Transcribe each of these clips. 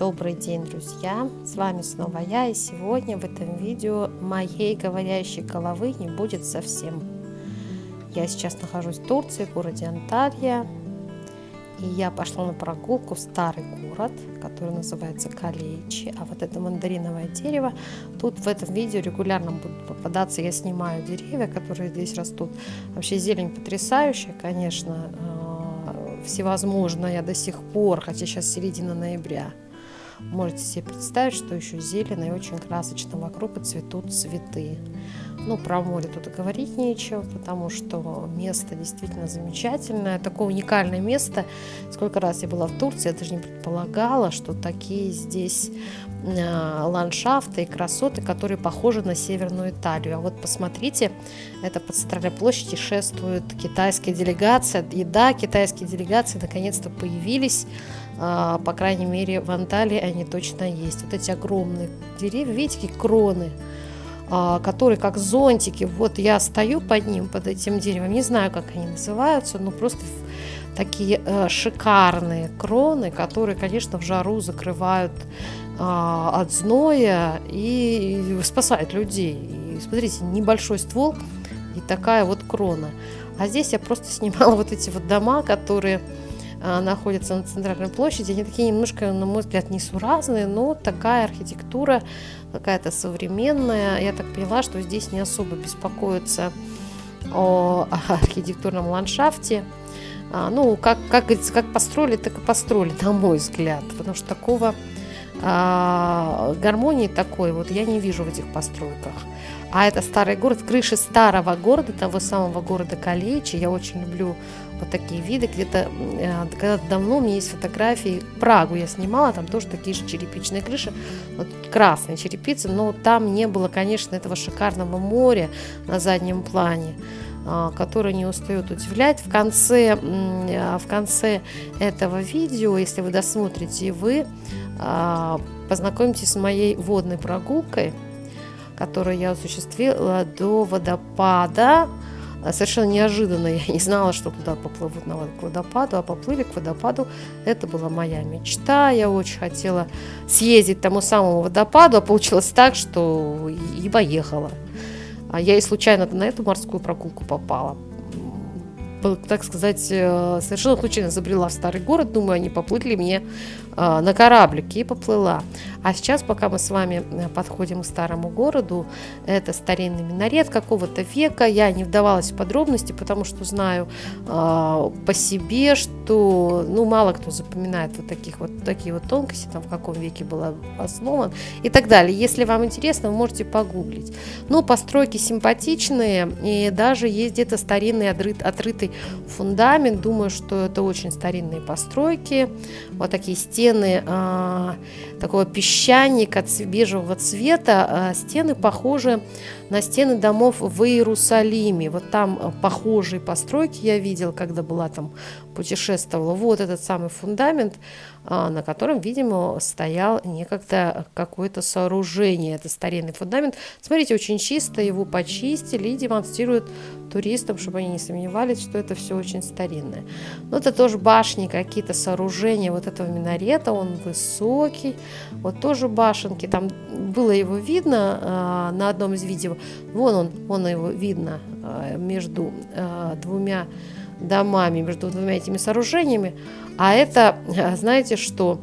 Добрый день, друзья! С вами снова я, и сегодня в этом видео моей говорящей головы не будет совсем. Я сейчас нахожусь в Турции, в городе Анталия, и я пошла на прогулку в старый город, который называется Калейчи. А вот это мандариновое дерево, тут в этом видео регулярно будут попадаться, я снимаю деревья, которые здесь растут. Вообще зелень потрясающая, конечно, всевозможная до сих пор, хотя сейчас середина ноября. Можете себе представить, что еще зелено и очень красочно вокруг, и цветут цветы. Ну, про море тут и говорить нечего, потому что место действительно замечательное. Такое уникальное место. Сколько раз я была в Турции, я даже не предполагала, что такие здесь ландшафты и красоты, которые похожи на Северную Италию. А вот посмотрите, это по центральной площади шествует китайская делегация. И да, китайские делегации наконец-то появились. По крайней мере, в Анталии они точно есть. Вот эти огромные деревья, видите, какие кроны, которые как зонтики. Вот я стою под ним, под этим деревом, не знаю, как они называются, но просто такие шикарные кроны, которые, конечно, в жару закрывают от зноя и спасают людей. И смотрите, небольшой ствол и такая вот крона. А здесь я просто снимала вот эти вот дома, которые находятся на центральной площади. Они такие немножко, на мой взгляд, несуразные, но такая архитектура какая-то современная. Я так поняла, что здесь не особо беспокоятся о архитектурном ландшафте. Ну, как говорится, как построили, так и построили, на мой взгляд. Потому что такого гармонии такой вот я не вижу в этих постройках. А это старый город, крыши старого города, того самого города Калейчи. Я очень люблю вот такие виды. Где-то когда-то давно у меня есть фотографии. Прагу я снимала, там тоже такие же черепичные крыши. Вот красные черепицы, но там не было, конечно, этого шикарного моря на заднем плане, который не устает удивлять. В конце этого видео, если вы досмотрите, вы познакомитесь с моей водной прогулкой, которую я осуществила до водопада. Совершенно неожиданно, я не знала, что туда поплывут к водопаду, а поплыли к водопаду. Это была моя мечта, я очень хотела съездить к тому самому водопаду, а получилось так, что и поехала. Я и случайно на эту морскую прогулку попала. Так сказать, совершенно случайно забрела в старый город, думаю, они поплыли ли мне на кораблике, и поплыла. А сейчас, пока мы с вами подходим к старому городу, это старинный минарет какого-то века. Я не вдавалась в подробности, потому что знаю по себе, что мало кто запоминает такие вот тонкости, там, в каком веке был основан и так далее. Если вам интересно, вы можете погуглить. Но постройки симпатичные, и даже есть где-то старинный отрытый фундамент. Думаю, что это очень старинные постройки. Вот такие стены такого песчаника бежевого цвета. Стены похожи на стены домов в Иерусалиме. Вот там похожие постройки я видела, когда была там, путешествовала. Вот этот самый фундамент, на котором, видимо, стоял некогда какое-то сооружение. Это старинный фундамент. Смотрите, очень чисто, его почистили и демонстрируют туристам, чтобы они не сомневались, что это все очень старинное. Но это тоже башни, какие-то сооружения вот этого минарета, он высокий. Вот тоже башенки, там было его видно на одном из видео. Вон его видно между двумя домами, между двумя этими сооружениями. А это, знаете что,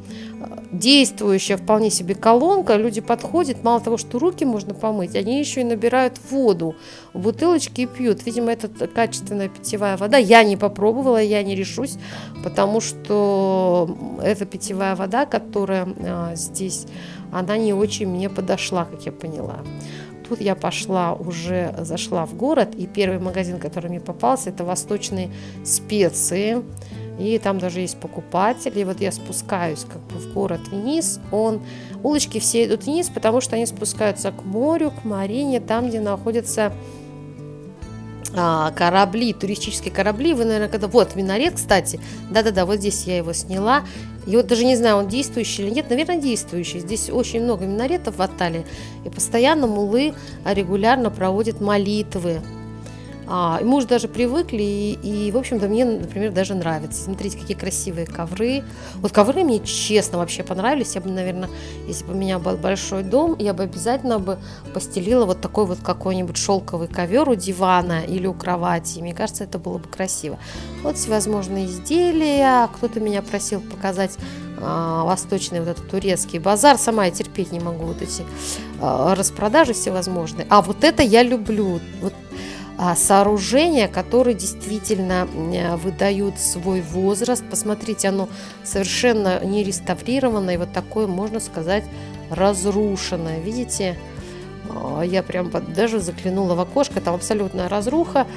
действующая вполне себе колонка. Люди подходят, мало того, что руки можно помыть, они еще и набирают воду в бутылочки и пьют. Видимо, это качественная питьевая вода. Я не попробовала, я не решусь, потому что эта питьевая вода, которая здесь, она не очень мне подошла, как я поняла. Тут я зашла в город, и первый магазин, который мне попался, это восточные специи. И там даже есть покупатели. И вот я спускаюсь в город вниз. Улочки все идут вниз, потому что они спускаются к морю, к марине, там, где находятся корабли, туристические корабли. Вы, наверное, вот минарет, кстати. Да-да-да, вот здесь я его сняла. И вот даже не знаю, он действующий или нет. Наверное, действующий. Здесь очень много минаретов в Анталии. И постоянно муллы регулярно проводят молитвы И мы уже даже привыкли, в общем-то, мне, например, даже нравится. Смотрите, какие красивые ковры. Вот ковры мне, честно, вообще понравились. Я бы, наверное, если бы у меня был большой дом, я бы обязательно бы постелила вот такой вот какой-нибудь шелковый ковер у дивана или у кровати. Мне кажется, это было бы красиво. Вот всевозможные изделия. Кто-то меня просил показать восточный вот этот турецкий базар. Сама я терпеть не могу вот эти распродажи всевозможные. А вот это я люблю. Вот сооружения, которые действительно выдают свой возраст. Посмотрите, оно совершенно не реставрировано и вот такое, можно сказать, разрушенное. Видите? Я прям даже заглянула в окошко, там абсолютная разруха.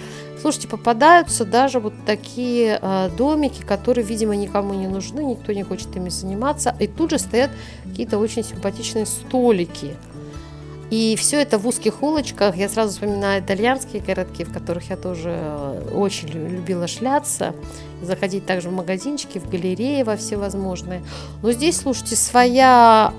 Слушайте, попадаются даже вот такие домики, которые, видимо, никому не нужны, никто не хочет ими заниматься. И тут же стоят какие-то очень симпатичные столики. И все это в узких улочках. Я сразу вспоминаю итальянские городки, в которых я тоже очень любила шляться. Заходить также в магазинчики, в галереи во всевозможные. Но здесь, слушайте, своя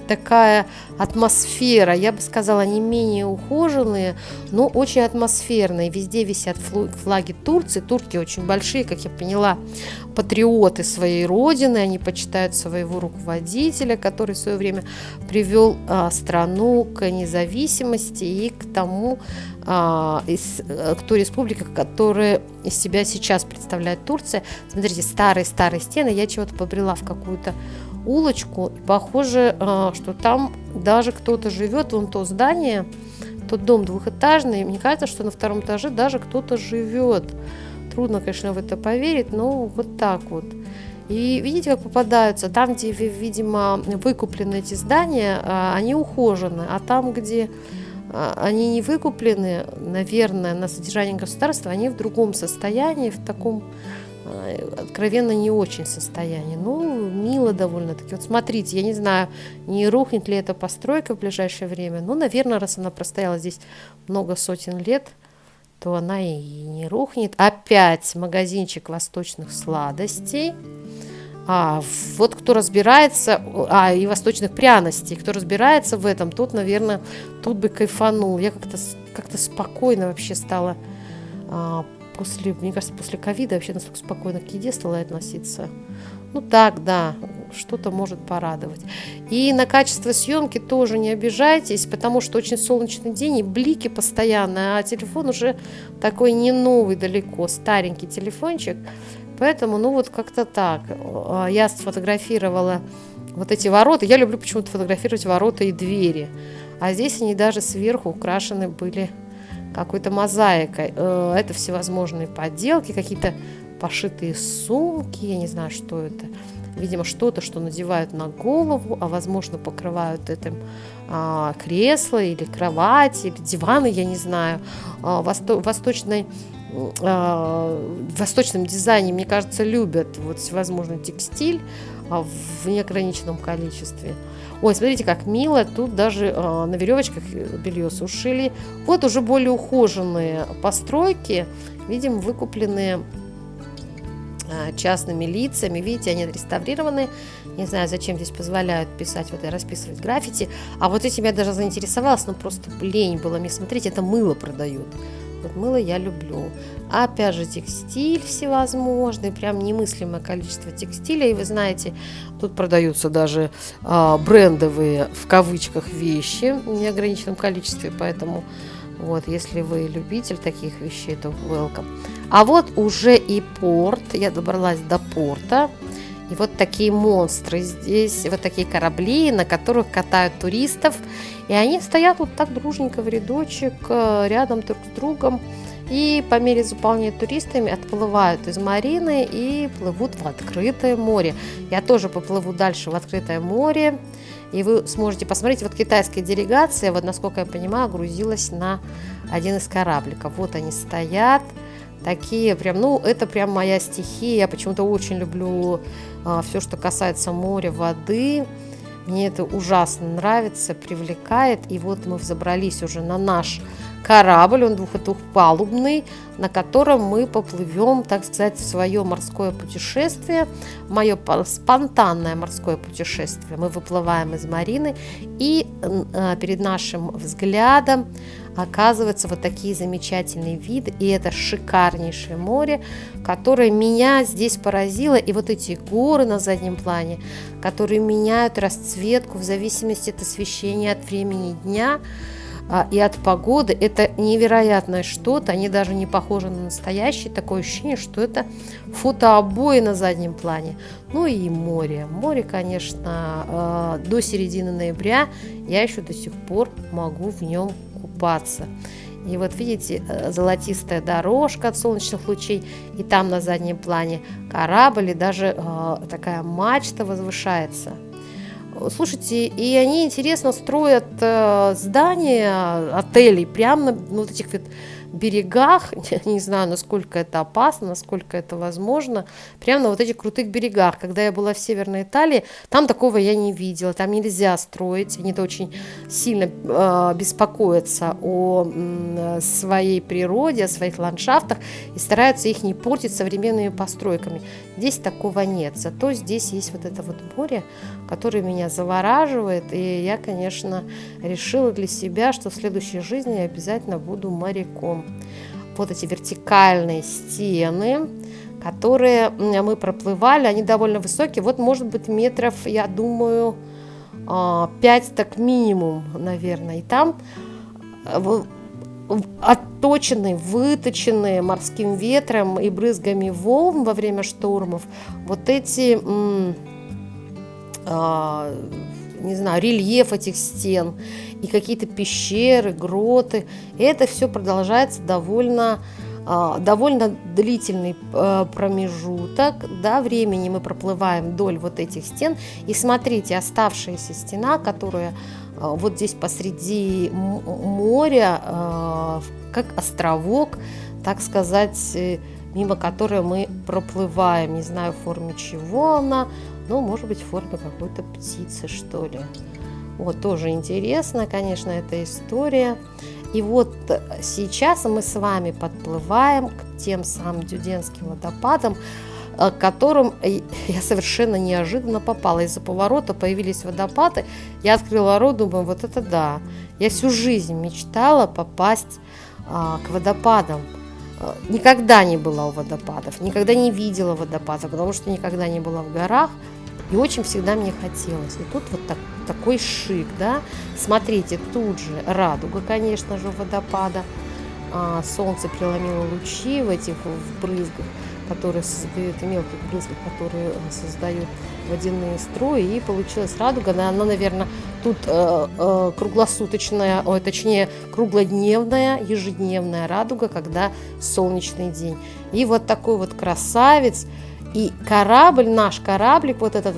такая атмосфера. Я бы сказала, не менее ухоженные, но очень атмосферные. Везде висят флаги Турции. Турки очень большие, как я поняла, патриоты своей родины. Они почитают своего руководителя, который в свое время привел страну к независимости и к тому, к той республике, которая из себя сейчас представляет Турция. Смотрите, старые-старые стены. Я чего-то побрела в какую-то улочку. Похоже, что там даже кто-то живет. Вон то здание, тот дом двухэтажный. Мне кажется, что на втором этаже даже кто-то живет. Трудно, конечно, в это поверить, но вот так вот. И видите, как попадаются. Там, где, видимо, выкуплены эти здания, они ухожены. А там, где они не выкуплены, наверное, на содержание государства, они в другом состоянии, в таком откровенно не очень состоянии. Ну, мило довольно-таки. Вот смотрите, я не знаю, не рухнет ли эта постройка в ближайшее время. Ну, наверное, раз она простояла здесь много сотен лет, то она и не рухнет. Опять магазинчик восточных сладостей. Вот кто разбирается, и восточных пряностей, кто разбирается в этом, тот, наверное, тут бы кайфанул. Я как-то спокойно вообще стала, мне кажется, после ковида вообще настолько спокойно к еде стала относиться. Ну так, да, что-то может порадовать. И на качество съемки тоже не обижайтесь, потому что очень солнечный день и блики постоянно, а телефон уже такой не новый далеко, старенький телефончик. Поэтому, ну вот как-то так. Я сфотографировала вот эти ворота. Я люблю почему-то фотографировать ворота и двери. А здесь они даже сверху украшены были какой-то мозаикой. Это всевозможные подделки, какие-то пошитые сумки. Я не знаю, что это. Видимо, что-то, что надевают на голову, а возможно покрывают этим кресла или кровати, или диваны, я не знаю. В восточном дизайне, мне кажется, любят вот всевозможный текстиль в неограниченном количестве. Ой, смотрите, как мило. Тут даже на веревочках белье сушили. Вот уже более ухоженные постройки, видимо, выкупленные частными лицами. Видите, они отреставрированы. Не знаю, зачем здесь позволяют писать, вот и расписывать граффити. А вот этим я даже заинтересовалась, но просто лень было мне смотреть. Это мыло продают. Вот мыло я люблю. Опять же, текстиль всевозможный, прям немыслимое количество текстиля. И вы знаете, тут продаются даже брендовые, в кавычках, вещи в неограниченном количестве. Поэтому вот, если вы любитель таких вещей, то welcome. А вот уже и порт. Я добралась до порта. И вот такие монстры здесь, вот такие корабли, на которых катают туристов. И они стоят вот так дружненько в рядочек, рядом друг с другом. И по мере заполнения туристами отплывают из марины и плывут в открытое море. Я тоже поплыву дальше в открытое море. И вы сможете посмотреть, вот китайская делегация, вот насколько я понимаю, грузилась на один из корабликов. Вот они стоят. Такие прям, ну, это прям моя стихия. Я почему-то очень люблю все, что касается моря, воды. Мне это ужасно нравится, привлекает. И вот мы взобрались уже на наш корабль, он двухпалубный, на котором мы поплывем, так сказать, в свое морское путешествие, мое спонтанное морское путешествие. Мы выплываем из марины, и перед нашим взглядом оказываются вот такие замечательные виды, и это шикарнейшее море, которое меня здесь поразило, и вот эти горы на заднем плане, которые меняют расцветку в зависимости от освещения, от времени дня и от погоды. Это невероятное что-то, они даже не похожи на настоящие, такое ощущение, что это фотообои на заднем плане. Ну и море. Море, конечно, до середины ноября я еще до сих пор могу в нем купаться. И вот видите, золотистая дорожка от солнечных лучей, и там на заднем плане корабль, и даже такая мачта возвышается. Слушайте, и они интересно строят здания отелей прямо на вот этих вот берегах, не знаю, насколько это опасно, насколько это возможно, прямо на вот этих крутых берегах. Когда я была в Северной Италии, там такого я не видела, там нельзя строить, они-то очень сильно беспокоятся о своей природе, о своих ландшафтах и стараются их не портить современными постройками. Здесь такого нет, зато здесь есть вот это вот море, которое меня завораживает, и я, конечно, решила для себя, что в следующей жизни я обязательно буду моряком. Вот эти вертикальные стены, которые мы проплывали, они довольно высокие, вот может быть метров, я думаю, 5 так минимум, наверное, и там отточенные, выточенные морским ветром и брызгами волн во время штормов вот эти, не знаю, рельеф этих стен и какие-то пещеры, гроты. И это все продолжается довольно длительный промежуток, да, времени мы проплываем вдоль вот этих стен. И смотрите, оставшаяся стена, которая вот здесь посреди моря, как островок, так сказать, мимо которой мы проплываем. Не знаю, в форме чего она, но, может быть, в форме какой-то птицы, что ли. Вот, тоже интересно, конечно, эта история. И вот сейчас мы с вами подплываем к тем самым Дюденским водопадам, к которым я совершенно неожиданно попала. Из-за поворота появились водопады, я открыла рот, думаю, вот это да. Я всю жизнь мечтала попасть к водопадам. Никогда не была у водопадов, никогда не видела водопадов, потому что никогда не была в горах. И очень всегда мне хотелось. И тут вот такой шик, да. Смотрите, тут же радуга, конечно же, водопада. Солнце преломило лучи в этих брызгах, которые создают, мелких брызгах, которые создают водяные струи. И получилась радуга. Она, наверное, тут круглосуточная, точнее, круглодневная, ежедневная радуга, когда солнечный день. И вот такой вот красавец. И корабль, наш кораблик, вот этот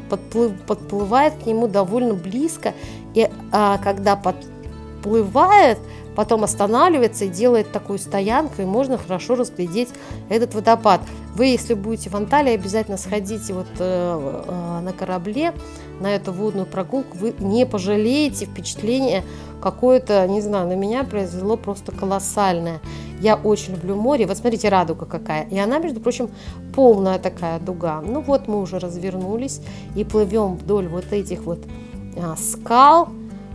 подплывает к нему довольно близко, и когда подплывает, потом останавливается и делает такую стоянку, и можно хорошо разглядеть этот водопад. Вы, если будете в Анталии, обязательно сходите вот на корабле, на эту водную прогулку, вы не пожалеете, впечатление какое-то, не знаю, на меня произвело просто колоссальное. Я очень люблю море. Вот смотрите, радуга какая. И она, между прочим, полная такая дуга. Ну вот мы уже развернулись и плывем вдоль вот этих вот скал.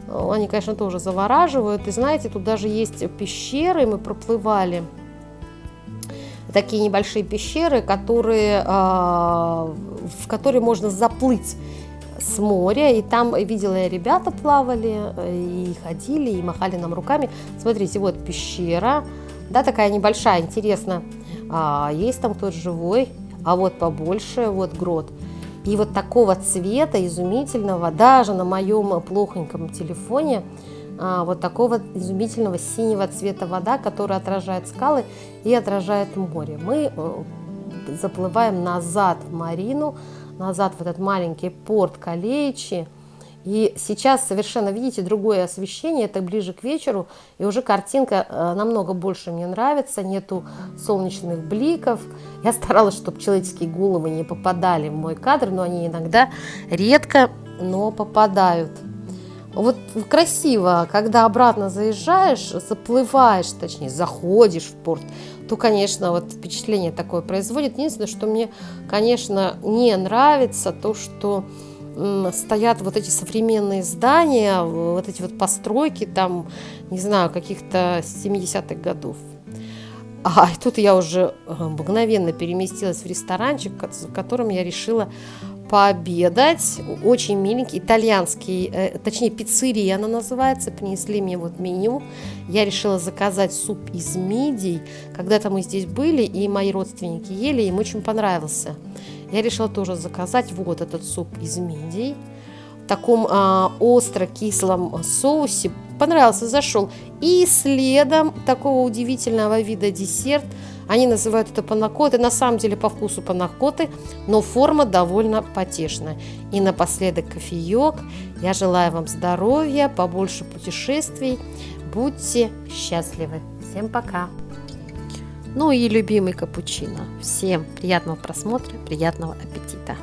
Они, конечно, тоже завораживают. И знаете, тут даже есть пещеры. Мы проплывали такие небольшие пещеры, в которые можно заплыть с моря, и там, видела я, ребята плавали, и ходили, и махали нам руками. Смотрите, вот пещера, да, такая небольшая, интересно, есть там кто-то живой, а вот побольше, вот грот. И вот такого цвета изумительного, даже на моем плохоньком телефоне, вот такого изумительного синего цвета вода, которая отражает скалы и отражает море. Мы заплываем назад в Марину, назад в этот маленький порт Калеичи. И сейчас совершенно, видите, другое освещение, это ближе к вечеру, и уже картинка намного больше мне нравится, нету солнечных бликов. Я старалась, чтобы человеческие головы не попадали в мой кадр, но они иногда, редко, но попадают. Вот красиво, когда обратно заезжаешь, заплываешь, точнее, заходишь в порт, то, конечно, вот впечатление такое производит. Единственное, что мне, конечно, не нравится, то, что стоят вот эти современные здания, вот эти вот постройки там, не знаю, каких-то 70-х годов. И тут я уже мгновенно переместилась в ресторанчик, в котором я решила пообедать. Очень миленький, итальянский, точнее пиццерия она называется. Принесли мне вот меню. Я решила заказать суп из мидий. Когда-то мы здесь были, и мои родственники ели, им очень понравился. Я решила тоже заказать вот этот суп из мидий в таком остро-кислом соусе. Понравился, зашел. И следом такого удивительного вида десерт. Они называют это панакоты. На самом деле по вкусу панакоты, но форма довольно потешная. И напоследок кофеек. Я желаю вам здоровья, побольше путешествий. Будьте счастливы. Всем пока. Ну и любимый капучино. Всем приятного просмотра, приятного аппетита.